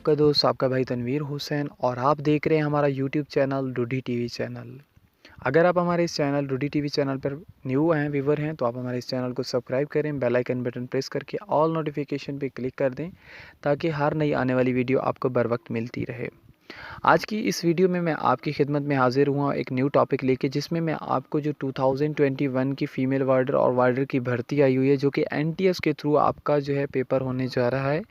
आपका दोस्त आपका भाई तनवीर हुसैन और आप देख रहे हैं हमारा यूट्यूब चैनल ढूढ़ी टीवी चैनल। अगर आप हमारे इस चैनल ढूढ़ी टीवी चैनल पर न्यू हैं, व्यूवर हैं, तो आप हमारे इस चैनल को सब्सक्राइब करें, बेल आइकन बटन प्रेस करके ऑल नोटिफिकेशन पे क्लिक कर दें ताकि हर नई आने वाली वीडियो आपको बर वक्त मिलती रहे। आज की इस वीडियो में मैं आपकी खिदमत में हाजिर हुआ एक न्यू टॉपिक लेके, जिसमें मैं आपको जो 2021 की फ़ीमेल वार्डर और वार्डर की भर्ती आई हुई है, जो कि एनटीएस के थ्रू आपका जो है पेपर होने जा रहा है,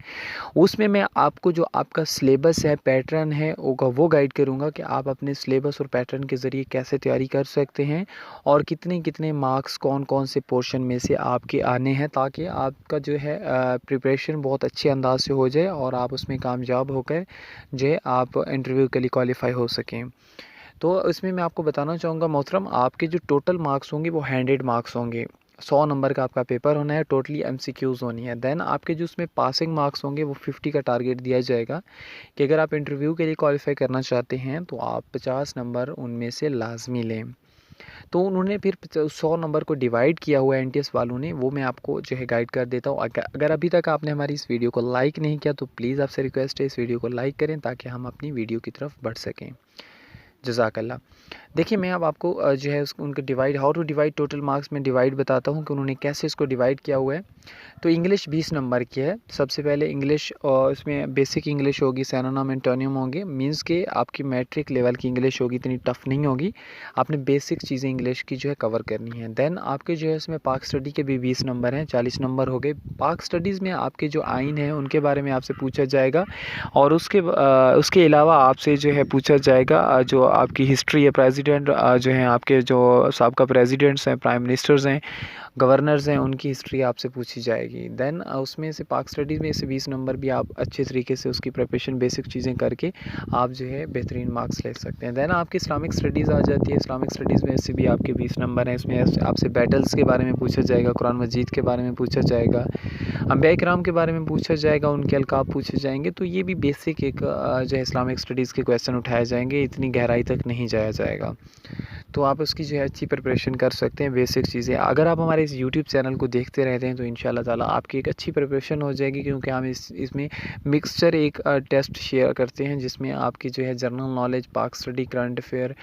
उसमें मैं आपको जो आपका सिलेबस है, पैटर्न है, वो गाइड करूंगा कि आप अपने सिलेबस और पैटर्न के ज़रिए कैसे तैयारी कर सकते हैं और कितने कितने मार्क्स कौन कौन से पोर्शन में से आपके आने हैं, ताकि आपका जो है प्रिपरेशन बहुत अच्छे अंदाज से हो जाए और आप उसमें कामयाब होकर जो है आप इंटरव्यू के लिए क्वालिफाई हो सकें। तो इसमें मैं आपको बताना चाहूँगा मोहतरम, आपके जो टोटल मार्क्स होंगे वो 100 मार्क्स होंगे। 100 नंबर का आपका पेपर होना है, टोटली एमसीक्यूज़ होनी है। देन आपके जो उसमें पासिंग मार्क्स होंगे वो 50 का टारगेट दिया जाएगा कि अगर आप इंटरव्यू के लिए क्वालिफाई करना चाहते हैं तो आप 50 नंबर उनमें से लाजमी लें। तो उन्होंने फिर 100 नंबर को डिवाइड किया हुआ है एनटीएस वालों ने, वो मैं आपको जो है गाइड कर देता हूँ। अगर अभी तक आपने हमारी इस वीडियो को लाइक नहीं किया तो प्लीज़ आपसे रिक्वेस्ट है इस वीडियो को लाइक करें ताकि हम अपनी वीडियो की तरफ बढ़ सकें। जज़ाकल्लाह। देखिए, मैं अब आपको जो है उनके divide how to divide total marks में डिवाइड बताता हूँ कि उन्होंने कैसे इसको डिवाइड किया हुआ है। तो इंग्लिश 20 नंबर की है। सबसे पहले इंग्लिश, और इसमें बेसिक इंग्लिश होगी, सिनोनिम एंटोनिम होंगे, मींस के आपकी मैट्रिक लेवल की इंग्लिश होगी, इतनी टफ नहीं होगी। आपने बेसिक चीज़ें इंग्लिश की जो है कवर करनी है। देन आपके जो है इसमें पाक स्टडी के भी 20 नंबर हैं, 40 नंबर हो गए। पाक स्टडीज़ में आपके जो आइन हैं उनके बारे में आपसे पूछा जाएगा और उसके अलावा आपसे जो है पूछा जाएगा जो आपकी हिस्ट्री है, प्रेसिडेंट जो हैं आपके जो साबका प्रेसिडेंट्स हैं, प्राइम मिनिस्टर्स हैं, गवर्नर्स हैं, उनकी हिस्ट्री आपसे पूछी जाएगी। देन उसमें से पाक स्टडीज़ में से 20 नंबर भी आप अच्छे तरीके से उसकी प्रिपरेशन बेसिक चीज़ें करके आप जो है बेहतरीन मार्क्स ले सकते हैं। देन आपकी इस्लामिक स्टडीज़ आ जाती है। इस्लामिक स्टडीज़ में से भी आपके 20 नंबर हैं। इसमें आपसे बैटल्स के बारे में पूछा जाएगा, कुरान मजीद के बारे में पूछा जाएगा, अंबिया किराम के बारे में पूछा जाएगा, उनके अलकाब पूछे जाएंगे। तो ये भी बेसिक एक जो है इस्लामिक स्टडीज़ के क्वेश्चन उठाए जाएंगे, इतनी गहराई तक नहीं जाया जाएगा। तो आप उसकी जो है अच्छी प्रिपरेशन कर सकते हैं, बेसिक चीज़ें। अगर आप हमारे इस यूट्यूब चैनल को देखते रहते हैं तो इंशाल्लाह ताला आपकी एक अच्छी प्रिपरेशन हो जाएगी, क्योंकि हम इसमें मिक्सचर एक टेस्ट शेयर करते हैं जिसमें आपकी जो है जनरल नॉलेज, पाक स्टडी, करंट अफेयर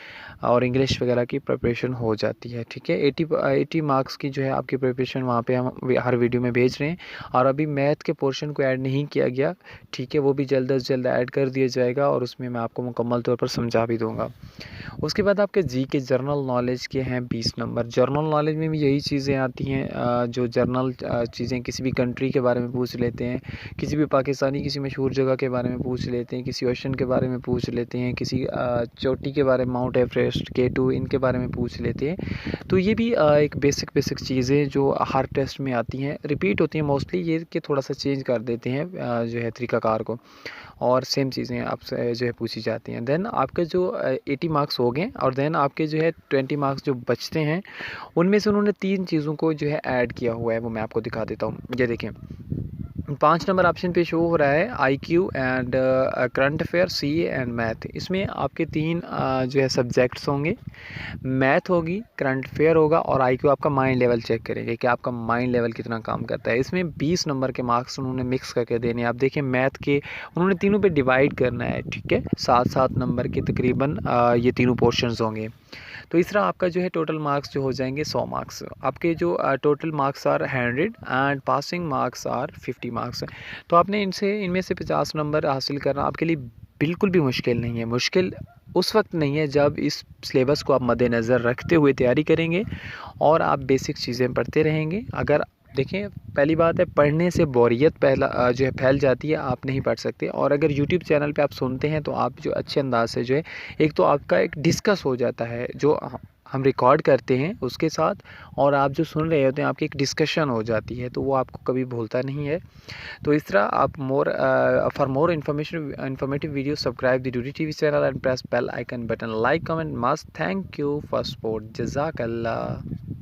और इंग्लिश वगैरह की प्रिपरेशन हो जाती है। ठीक है, 80 मार्क्स की जो है आपकी प्रिपरेशन वहाँ पे हम हर वीडियो में भेज रहे हैं। और अभी मैथ के पोर्शन को ऐड नहीं किया गया, ठीक है, वो भी जल्द अज जल्द ऐड कर दिया जाएगा और उसमें मैं आपको मुकम्मल तौर पर समझा भी दूँगा। उसके बाद आपके जी के जनरल नॉलेज के हैं 20 नंबर। जनरल नॉलेज में भी यही चीज़ें आती हैं जो जनरल चीज़ें, किसी भी कंट्री के बारे में पूछ लेते हैं, किसी भी पाकिस्तानी किसी मशहूर जगह के बारे में पूछ लेते हैं, किसी ओशन के बारे में पूछ लेते हैं, किसी चोटी के बारे में, माउंट एवरेस्ट, K2, इनके बारे में पूछ लेते हैं। तो ये भी एक बेसिक चीज़ें जो हर टेस्ट में आती हैं, रिपीट होती हैं मोस्टली, ये कि थोड़ा सा चेंज कर देते हैं जो है तरीक़ाकार को, और सेम चीज़ें आपसे जो है पूछी जाती हैं। देन आपके जो 80 मार्क्स हो गए और देन आपके जो है 20 मार्क्स जो बचते हैं, उनमें से उन्होंने 3 चीज़ों को जो है ऐड किया हुआ है, वो मैं आपको दिखा देता हूँ। ये देखें, 5 नंबर ऑप्शन पे शो हो रहा है IQ and current affair, CA and math. इसमें आपके 3 जो है सब्जेक्ट्स होंगे, मैथ होगी, करंट अफेयर होगा और IQ आपका माइंड लेवल चेक करेंगे कि आपका माइंड लेवल कितना काम करता है। इसमें 20 नंबर के मार्क्स उन्होंने मिक्स करके देने हैं। आप देखें, मैथ के उन्होंने तीनों पे डिवाइड करना है, ठीक है, 7-7 नंबर के तकरीबन ये तीनों पोर्शंस होंगे। तो इस तरह आपका जो है टोटल मार्क्स जो हो जाएंगे 100 मार्क्स। आपके जो total marks are 100 and passing marks are 50 marks. तो आपने इनमें से 50 नंबर हासिल करना आपके लिए बिल्कुल भी मुश्किल नहीं है। मुश्किल उस वक्त नहीं है जब इस सिलेबस को आप मद्देनज़र रखते हुए तैयारी करेंगे और आप बेसिक चीज़ें पढ़ते रहेंगे। अगर देखें, पहली बात है, पढ़ने से बोरियत पहला जो है फैल जाती है, आप नहीं पढ़ सकते। और अगर यूट्यूब चैनल पे आप सुनते हैं तो आप जो अच्छे अंदाज से जो है, एक तो आपका एक डिस्कस हो जाता है जो हम रिकॉर्ड करते हैं उसके साथ, और आप जो सुन रहे होते हैं आपकी एक डिस्कशन हो जाती है, तो वो आपको कभी भूलता नहीं है। तो इस तरह आप for more informative video subscribe the ढूढ़ी TV channel and press bell icon button, like comment must. Thank you for support. जज़ाकल्लाह।